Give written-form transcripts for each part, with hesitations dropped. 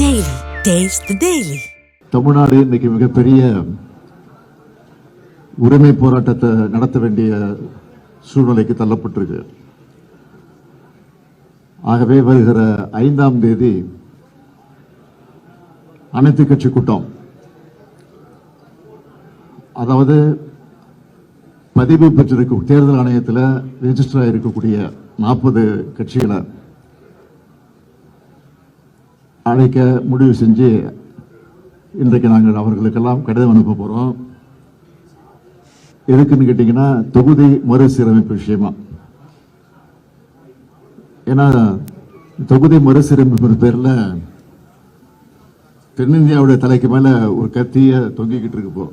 Daily. Taste the Daily. Tamil Nadu இன்னைக்கு மிகப்பெரிய உரிமை போராட்டத்தை நடத்த வேண்டிய சூழ்நிலைக்கு தள்ளப்பட்டிருக்கு. ஆகவே வருகிற 5ஆம் தேதி அனைத்து கட்சி கூட்டம், அதாவது பதிவு பெற்றிருக்க தேர்தல் ஆணையத்தில் ரெஜிஸ்டர் ஆகிருக்கக்கூடிய 40 கட்சிகளை அழைக்க முடிவு செஞ்சு இன்றைக்கு நாங்கள் அவர்களுக்கெல்லாம் கடிதம் அனுப்ப போறோம். எதுக்குன்னு கேட்டீங்கன்னா, தொகுதி மறுசீரமைப்பு விஷயமா. ஏன்னா தொகுதி மறுசீரமைப்பு பேர்ல தென்னிந்தியாவுடைய தலைக்கு மேல ஒரு கத்திய தொங்கிக்கிட்டு இருக்கு. இப்போ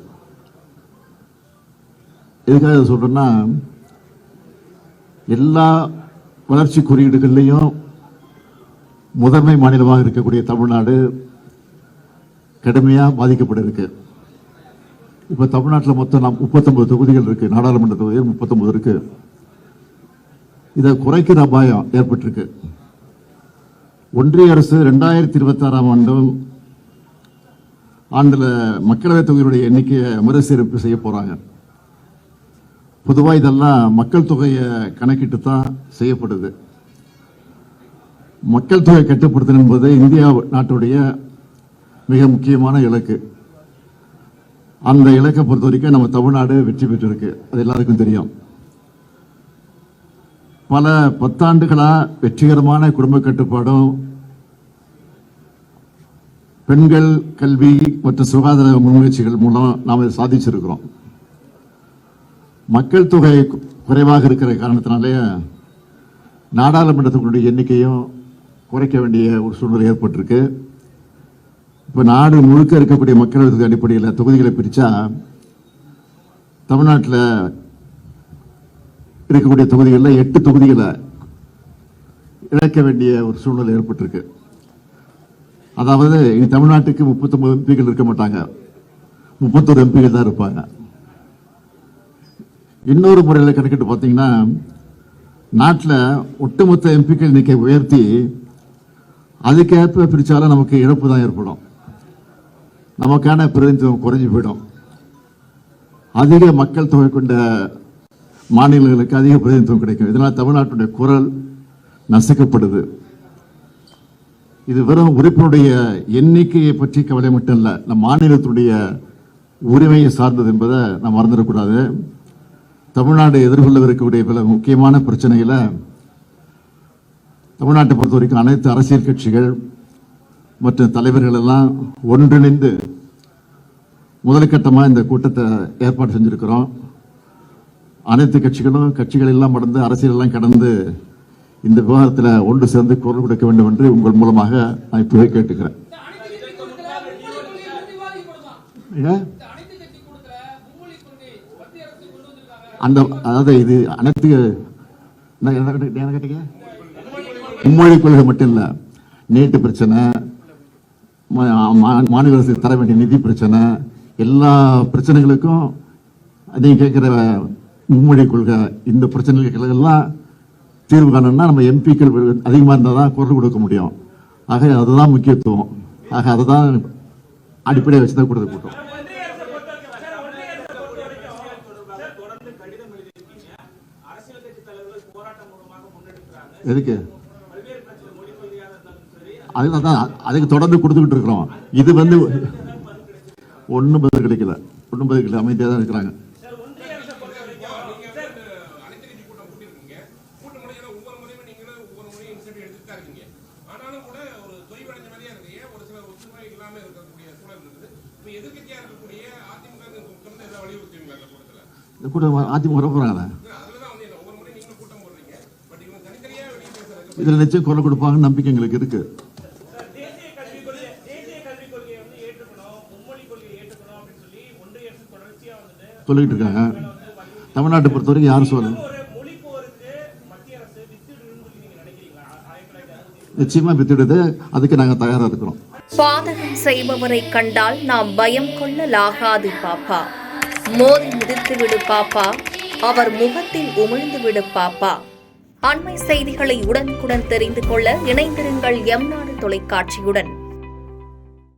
எதுக்காக சொல்றேன்னா, எல்லா வளர்ச்சி குறியீடுகள்லையும் முதன்மை மாநிலமாக இருக்கக்கூடிய தமிழ்நாடு கடுமையாக பாதிக்கப்பட்டிருக்கு. இப்ப தமிழ்நாட்டில் மொத்தம் 39 தொகுதிகள் இருக்கு, நாடாளுமன்ற தொகுதிகள் 39 இருக்கு. இதை குறைக்கிற அபாயம் ஏற்பட்டிருக்கு. ஒன்றிய அரசு 2026ஆம் ஆண்டுல மக்களவை தொகையினுடைய எண்ணிக்கையை மறுசீரமைப்பு செய்ய போறாங்க. பொதுவாக இதெல்லாம் மக்கள் தொகையை கணக்கிட்டு தான் செய்யப்படுது. மக்கள் தொகை கட்டுப்படுத்தல் என்பது இந்தியா நாட்டுடைய மிக முக்கியமான இலக்கு. அந்த இலக்கை பொறுத்த வரைக்கும் நம்ம தமிழ்நாடு வெற்றி பெற்றிருக்கு, அது எல்லாருக்கும் தெரியும். பல பத்தாண்டுகளா வெற்றிகரமான குடும்ப கட்டுப்பாடும், பெண்கள் கல்வி மற்றும் சுகாதார முன்முயற்சிகள் மூலம் நாம் இதை சாதிச்சிருக்கிறோம். மக்கள் தொகை குறைவாக இருக்கிற காரணத்தினாலே நாடாளுமன்றத்தினுடைய எண்ணிக்கையும் குறைக்க வேண்டிய ஒரு சூழ்நிலை ஏற்பட்டிருக்கு. இப்ப நாடு முழுக்க இருக்கக்கூடிய மக்கள் அடிப்படையில் தொகுதிகளை பிரிச்சா தமிழ்நாட்டில் இருக்கக்கூடிய தொகுதிகளில் 8 தொகுதிகளை இழக்க வேண்டிய ஒரு சூழ்நிலை ஏற்பட்டிருக்கு. அதாவது தமிழ்நாட்டுக்கு 39 எம்பிகள் இருக்க மாட்டாங்க, 31 எம்பிகள் தான் இருப்பாங்க. இன்னொரு முறையில் கணக்கிட்டு பார்த்தீங்கன்னா, நாட்டில் ஒட்டுமொத்த எம்பிக்கள் எண்ணிக்கை உயர்த்தி அதுக்கேற்ப பிரிச்சாலும் நமக்கு இழப்பு தான் ஏற்படும், நமக்கான பிரதிநிதித்துவம் குறைஞ்சு போயிடும். அதிக மக்கள் தொகை கொண்ட மாநிலங்களுக்கு அதிக பிரதிநிதித்துவம் கிடைக்கும். இதனால் தமிழ்நாட்டுடைய குரல் நசுக்கப்படுது. இது வெறும் உறுப்பினுடைய எண்ணிக்கையை பற்றி கவலை மட்டும் இல்லை, நம் மாநிலத்துடைய உரிமையை சார்ந்தது என்பதை நாம் மறந்துடக்கூடாது. தமிழ்நாடு எதிர்கொள்ளவிருக்கக்கூடிய பல முக்கியமான பிரச்சனைகளை தமிழ்நாட்டை பொறுத்த வரைக்கும் அனைத்து அரசியல் கட்சிகள் மற்றும் தலைவர்கள் எல்லாம் ஒன்றிணைந்து முதற்கட்டமாக இந்த கூட்டத்தை ஏற்பாடு செஞ்சிருக்கிறோம். அனைத்து கட்சிகள் எல்லாம் கடந்து, அரசியல் எல்லாம் கடந்து இந்த விவாதத்தில் ஒன்று சேர்ந்து குரல் கொடுக்க வேண்டும் என்று உங்கள் மூலமாக நான் இப்பவே கேட்டுக்கிறேன். அதாவது இது அனைத்து என்ன கேட்டீங்க, மும்மொழி கொள்கை மட்டும் இல்ல, நீட்டு பிரச்சனை, மாநில அரசு தர வேண்டிய நிதி பிரச்சனை, எல்லா பிரச்சனைகளுக்கும் நீங்க கேட்கிற மும்மொழி கொள்கை, இந்த பிரச்சனைகளுக்கெல்லாம் தீர்வு காணணும்னா நம்ம எம்பிக்கள் அதிகமாக இருந்தால் தான் குரல் கொடுக்க முடியும். ஆக அதுதான் முக்கியத்துவம். ஆக அதுதான் அடிப்படையை வச்சுதான் கொடுத்த கூட்டம். எதுக்கு? அதுக்கு தொடர்ந்து கொடுத்துக்கிட்டு இருக்கிறோம். இது ஒன்னும் பதில் கிடைக்கல, அமைதியாக தான் இருக்கிறாங்க. அதிமுக வர போறாங்க, இதுல நிச்சயம் குரல் கொடுப்பாங்க நம்பிக்கை எங்களுக்கு இருக்கு. சொல்லிட்டு இருக்காங்க. தமிழ்நாட்டை பொறுத்தவரைக்கும் யாரும் சொல்ல நிச்சயமா வித்துடுது, அதுக்கு நாங்க தயாரா இருக்கிறோம். பாதகம் செய்பவரை கண்டால் நாம் பயம் கொள்ளலாகாது பாப்பா, மோதி மிதித்து விடு பாப்பா, அவர் முகத்தில் உமிழ்ந்து விடு பாப்பா. அண்மை செய்திகளை உடனுக்குடன் தெரிந்து கொள்ள இணைந்திருங்கள் எம் நாடு தொலைக்காட்சியுடன்.